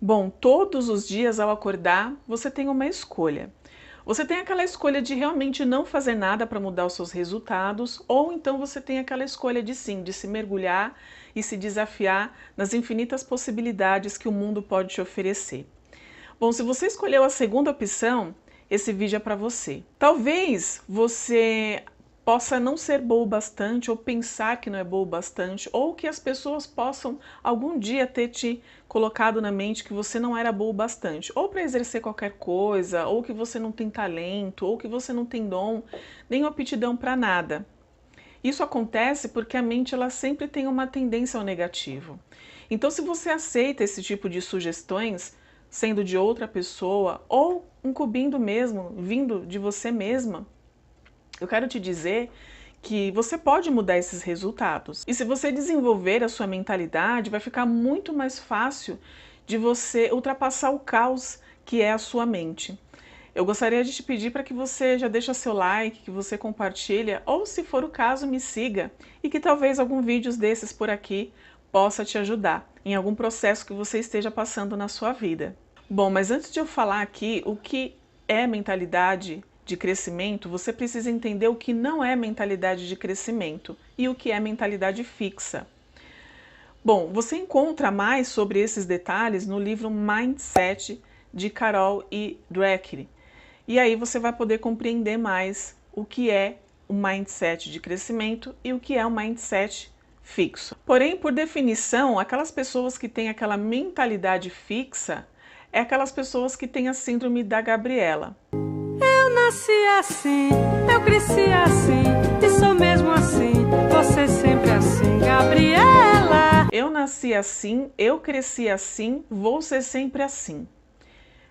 Bom, todos os dias ao acordar, você tem uma escolha. Você tem aquela escolha de realmente não fazer nada para mudar os seus resultados, ou então você tem aquela escolha de sim, de se mergulhar e se desafiar nas infinitas possibilidades que o mundo pode te oferecer. Bom, se você escolheu a segunda opção, esse vídeo é para você. Talvez você possa não ser boa o bastante, ou pensar que não é boa o bastante, ou que as pessoas possam algum dia ter te colocado na mente que você não era boa o bastante, ou para exercer qualquer coisa, ou que você não tem talento, ou que você não tem dom, nem aptidão para nada. Isso acontece porque a mente ela sempre tem uma tendência ao negativo. Então, se você aceita esse tipo de sugestões, sendo de outra pessoa, ou incumbindo mesmo, vindo de você mesma, eu quero te dizer que você pode mudar esses resultados. E se você desenvolver a sua mentalidade, vai ficar muito mais fácil de você ultrapassar o caos que é a sua mente. Eu gostaria de te pedir para que você já deixe seu like, que você compartilha, ou se for o caso, me siga e que talvez algum vídeo desses por aqui possa te ajudar em algum processo que você esteja passando na sua vida. Bom, mas antes de eu falar aqui o que é mentalidade de crescimento, você precisa entender o que não é mentalidade de crescimento e o que é mentalidade fixa. Bom, você encontra mais sobre esses detalhes no livro Mindset de Carol E. Dweck. E aí você vai poder compreender mais o que é o mindset de crescimento e o que é o mindset fixo. Porém, por definição, aquelas pessoas que têm aquela mentalidade fixa é aquelas pessoas que têm a síndrome da Gabriela. Eu nasci assim, eu cresci assim, e sou mesmo assim, você sempre assim, Gabriela. Eu nasci assim, eu cresci assim, vou ser sempre assim.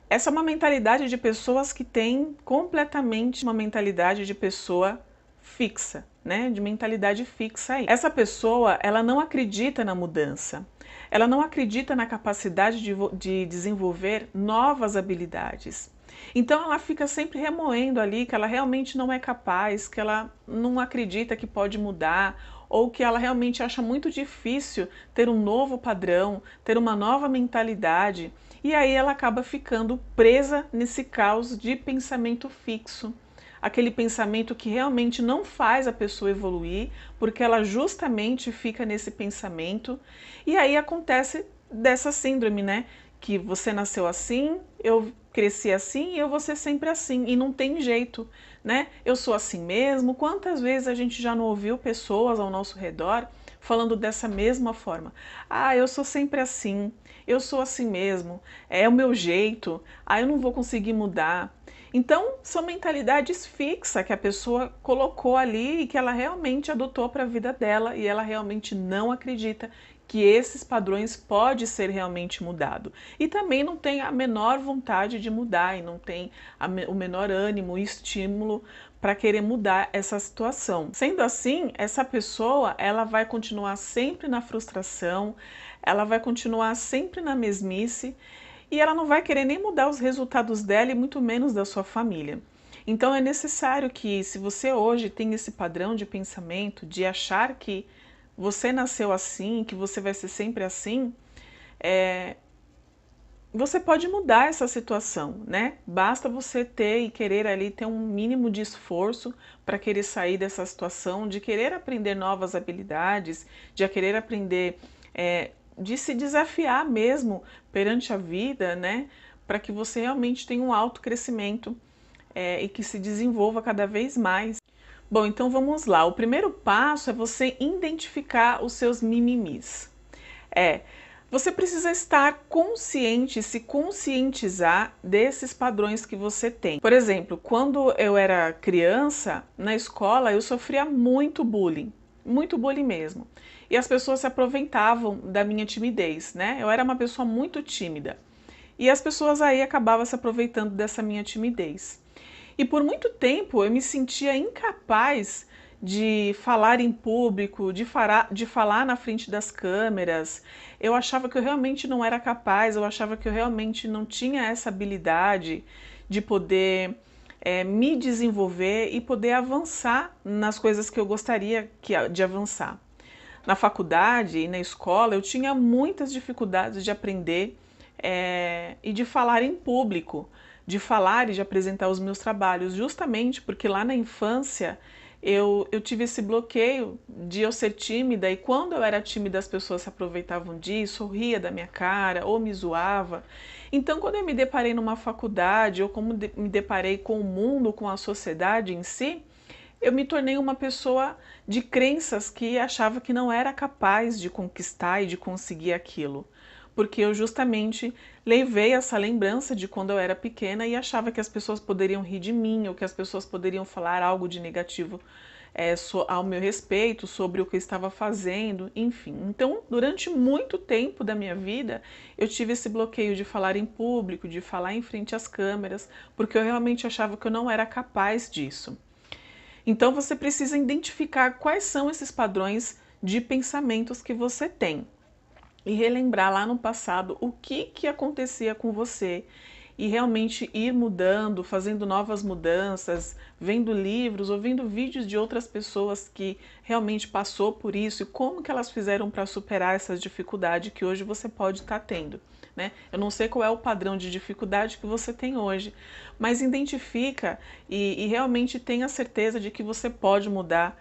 Essa é uma mentalidade de pessoas que têm completamente uma mentalidade de pessoa fixa, né? De mentalidade fixa aí. Essa pessoa, ela não acredita na mudança. Ela não acredita na capacidade de desenvolver novas habilidades. Então ela fica sempre remoendo ali que ela realmente não é capaz, que ela não acredita que pode mudar, ou que ela realmente acha muito difícil ter um novo padrão, ter uma nova mentalidade. E aí ela acaba ficando presa nesse caos de pensamento fixo. Aquele pensamento que realmente não faz a pessoa evoluir, porque ela justamente fica nesse pensamento. E aí acontece dessa síndrome, né? Que você nasceu assim, eu cresci assim e eu vou ser sempre assim. E não tem jeito, né? Eu sou assim mesmo. Quantas vezes a gente já não ouviu pessoas ao nosso redor falando dessa mesma forma? Ah, eu sou sempre assim, eu sou assim mesmo, é o meu jeito, ah, eu não vou conseguir mudar. Então, são mentalidades fixas que a pessoa colocou ali e que ela realmente adotou para a vida dela e ela realmente não acredita que esses padrões pode ser realmente mudado. E também não tem a menor vontade de mudar e não tem o menor ânimo e estímulo para querer mudar essa situação. Sendo assim, essa pessoa ela vai continuar sempre na frustração, ela vai continuar sempre na mesmice e ela não vai querer nem mudar os resultados dela e muito menos da sua família. Então é necessário que, se você hoje tem esse padrão de pensamento, de achar que você nasceu assim, que você vai ser sempre assim, você pode mudar essa situação, né? Basta você ter e querer ali ter um mínimo de esforço para querer sair dessa situação, de querer aprender novas habilidades, de querer aprender, de se desafiar mesmo perante a vida, né? Para que você realmente tenha um autocrescimento e que se desenvolva cada vez mais. Bom, então vamos lá. O primeiro passo é você identificar os seus mimimis. Você precisa estar consciente, se conscientizar desses padrões que você tem. Por exemplo, quando eu era criança, na escola eu sofria muito bullying mesmo. E as pessoas se aproveitavam da minha timidez, né? Eu era uma pessoa muito tímida. E as pessoas aí acabavam se aproveitando dessa minha timidez. E por muito tempo eu me sentia incapaz de falar em público, de falar na frente das câmeras. Eu achava que eu realmente não era capaz, eu achava que eu realmente não tinha essa habilidade de poder me desenvolver e poder avançar nas coisas que eu gostaria de avançar. Na faculdade e na escola eu tinha muitas dificuldades de aprender e de falar em público, de falar e de apresentar os meus trabalhos, justamente porque lá na infância eu tive esse bloqueio de eu ser tímida, e quando eu era tímida as pessoas se aproveitavam disso, ou ria da minha cara, ou me zoava. Então quando eu me deparei numa faculdade, ou como me deparei com o mundo, com a sociedade em si, eu me tornei uma pessoa de crenças que achava que não era capaz de conquistar e de conseguir aquilo. Porque eu justamente levei essa lembrança de quando eu era pequena e achava que as pessoas poderiam rir de mim, ou que as pessoas poderiam falar algo de negativo ao meu respeito, sobre o que eu estava fazendo, enfim. Então, durante muito tempo da minha vida, eu tive esse bloqueio de falar em público, de falar em frente às câmeras, porque eu realmente achava que eu não era capaz disso. Então você precisa identificar quais são esses padrões de pensamentos que você tem e relembrar lá no passado o que acontecia com você e realmente ir mudando, fazendo novas mudanças, vendo livros ou vendo vídeos de outras pessoas que realmente passou por isso e como que elas fizeram para superar essas dificuldades que hoje você pode estar tendo. Né? Eu não sei qual é o padrão de dificuldade que você tem hoje, mas identifica e realmente tenha certeza de que você pode mudar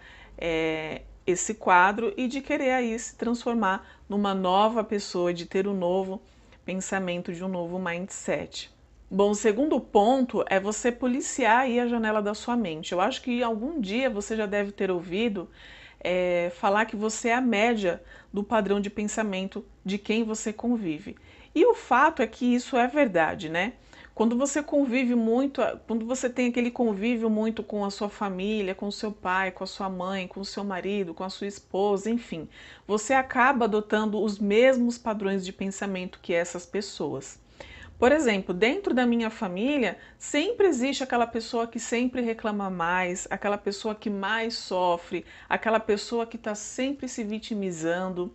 esse quadro e de querer aí se transformar numa nova pessoa, de ter um novo pensamento, de um novo mindset. Bom, o segundo ponto é você policiar aí a janela da sua mente. Eu acho que algum dia você já deve ter ouvido falar que você é a média do padrão de pensamento de quem você convive. E o fato é que isso é verdade, né? Quando você convive muito, quando você tem aquele convívio muito com a sua família, com o seu pai, com a sua mãe, com o seu marido, com a sua esposa, enfim, você acaba adotando os mesmos padrões de pensamento que essas pessoas. Por exemplo, dentro da minha família, sempre existe aquela pessoa que sempre reclama mais, aquela pessoa que mais sofre, aquela pessoa que está sempre se vitimizando.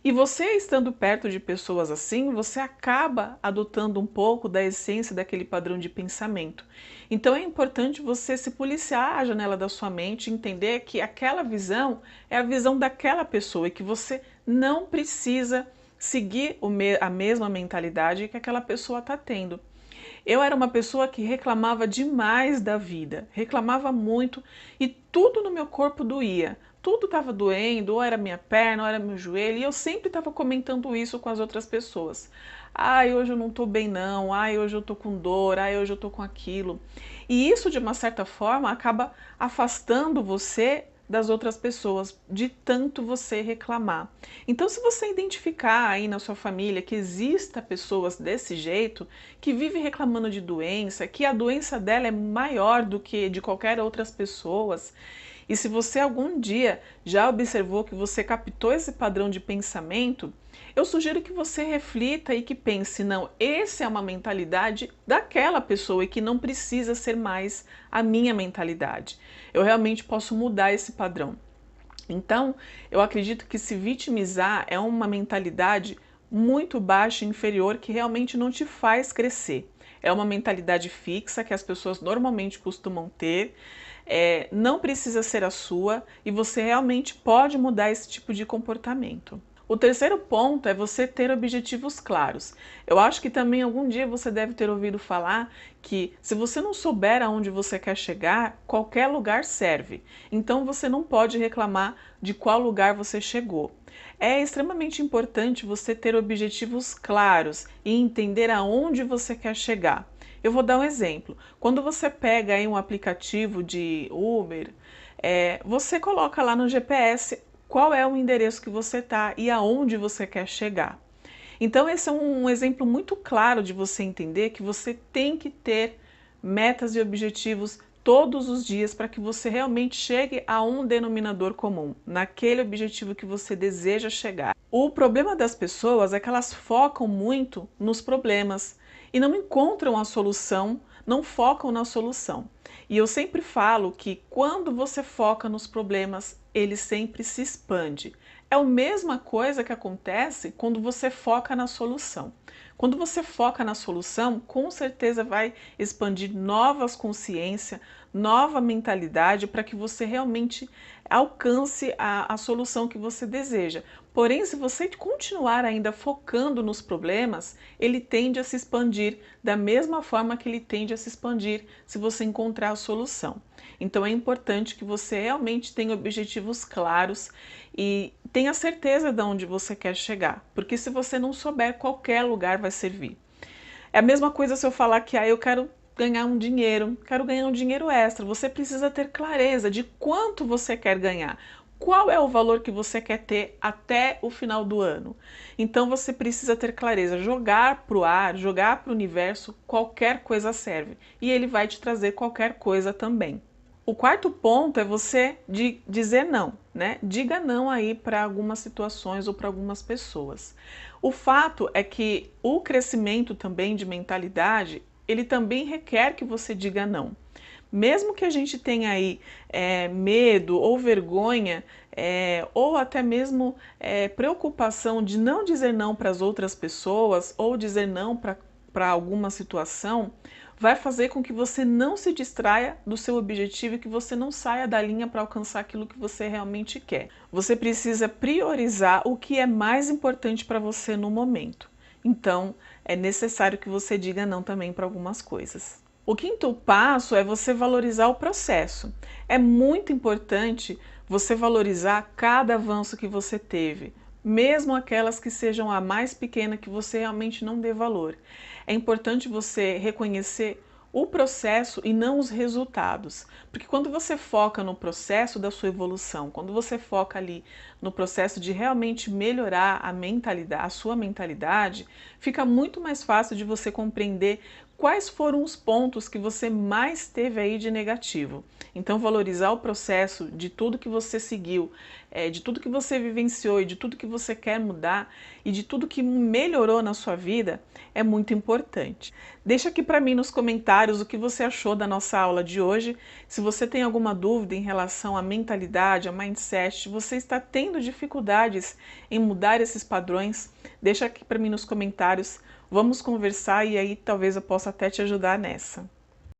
E você estando perto de pessoas assim, você acaba adotando um pouco da essência daquele padrão de pensamento. Então é importante você se policiar a janela da sua mente, entender que aquela visão é a visão daquela pessoa e que você não precisa seguir a mesma mentalidade que aquela pessoa está tendo. Eu era uma pessoa que reclamava demais da vida, reclamava muito e tudo no meu corpo doía. Tudo estava doendo, ou era minha perna, ou era meu joelho, e eu sempre estava comentando isso com as outras pessoas. Ai, hoje eu não estou bem não, ai, hoje eu estou com dor, ai, hoje eu estou com aquilo. E isso, de uma certa forma, acaba afastando você das outras pessoas, de tanto você reclamar. Então, se você identificar aí na sua família que exista pessoas desse jeito, que vivem reclamando de doença, que a doença dela é maior do que de qualquer outras pessoas, e se você algum dia já observou que você captou esse padrão de pensamento, eu sugiro que você reflita e que pense, não, essa é uma mentalidade daquela pessoa e que não precisa ser mais a minha mentalidade. Eu realmente posso mudar esse padrão. Então, eu acredito que se vitimizar é uma mentalidade muito baixa e inferior que realmente não te faz crescer. É uma mentalidade fixa que as pessoas normalmente costumam ter, não precisa ser a sua e você realmente pode mudar esse tipo de comportamento. O terceiro ponto é você ter objetivos claros. Eu acho que também algum dia você deve ter ouvido falar que se você não souber aonde você quer chegar, qualquer lugar serve. Então você não pode reclamar de qual lugar você chegou. É extremamente importante você ter objetivos claros e entender aonde você quer chegar. Eu vou dar um exemplo. Quando você pega aí um aplicativo de Uber, você coloca lá no GPS qual é o endereço que você está e aonde você quer chegar. Então esse é um exemplo muito claro de você entender que você tem que ter metas e objetivos todos os dias para que você realmente chegue a um denominador comum, naquele objetivo que você deseja chegar. O problema das pessoas é que elas focam muito nos problemas e não encontram a solução, não focam na solução. E eu sempre falo que quando você foca nos problemas, ele sempre se expande. É a mesma coisa que acontece quando você foca na solução. Quando você foca na solução, com certeza vai expandir novas consciências, nova mentalidade para que você realmente alcance a solução que você deseja. Porém, se você continuar ainda focando nos problemas, ele tende a se expandir da mesma forma que ele tende a se expandir se você encontrar a solução. Então é importante que você realmente tenha objetivos claros e tenha certeza de onde você quer chegar, porque se você não souber, qualquer lugar vai servir. É a mesma coisa se eu falar que eu quero ganhar um dinheiro extra. Você precisa ter clareza de quanto você quer ganhar. Qual é o valor que você quer ter até o final do ano? Então você precisa ter clareza, jogar para o ar, jogar para o universo, qualquer coisa serve. E ele vai te trazer qualquer coisa também. O quarto ponto é você dizer não, né? Diga não aí para algumas situações ou para algumas pessoas. O fato é que o crescimento também de mentalidade, ele também requer que você diga não. Mesmo que a gente tenha aí medo ou vergonha, ou até mesmo preocupação de não dizer não para as outras pessoas ou dizer não para alguma situação, vai fazer com que você não se distraia do seu objetivo e que você não saia da linha para alcançar aquilo que você realmente quer. Você precisa priorizar o que é mais importante para você no momento. Então, é necessário que você diga não também para algumas coisas. O quinto passo é você valorizar o processo. É muito importante você valorizar cada avanço que você teve, mesmo aquelas que sejam a mais pequena que você realmente não dê valor. É importante você reconhecer o processo e não os resultados, porque quando você foca no processo da sua evolução, quando você foca ali no processo de realmente melhorar a mentalidade, a sua mentalidade, fica muito mais fácil de você compreender quais foram os pontos que você mais teve aí de negativo. Então, valorizar o processo de tudo que você seguiu, de tudo que você vivenciou e de tudo que você quer mudar e de tudo que melhorou na sua vida é muito importante. Deixa aqui para mim nos comentários o que você achou da nossa aula de hoje. Se você tem alguma dúvida em relação à mentalidade, a mindset, você está tendo dificuldades em mudar esses padrões, deixa aqui para mim nos comentários. Vamos conversar e aí talvez eu possa até te ajudar nessa.